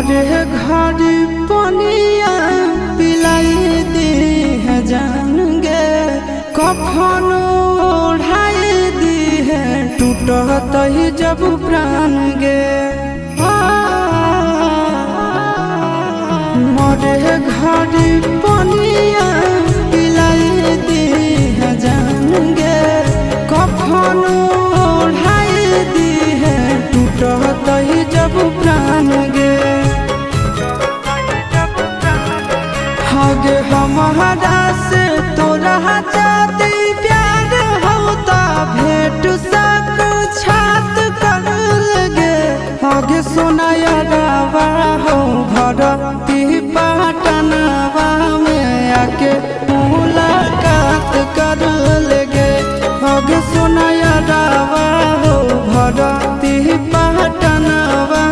मरे घर पनिया पिलाई दी है जान गे, कफन ओढ़ाई दी है टूटत ही जब प्राण गे। मरे घर पनिया पिलाई दी है जान गे, कफन ओढ़ाई दी है टूटत ही जब प्राण गे। हगे हमारा से तोरा जाती प्यार होता भेंट सक छात कर लगे। हगे सोनाया गावा हो भरती पाटनवा में आके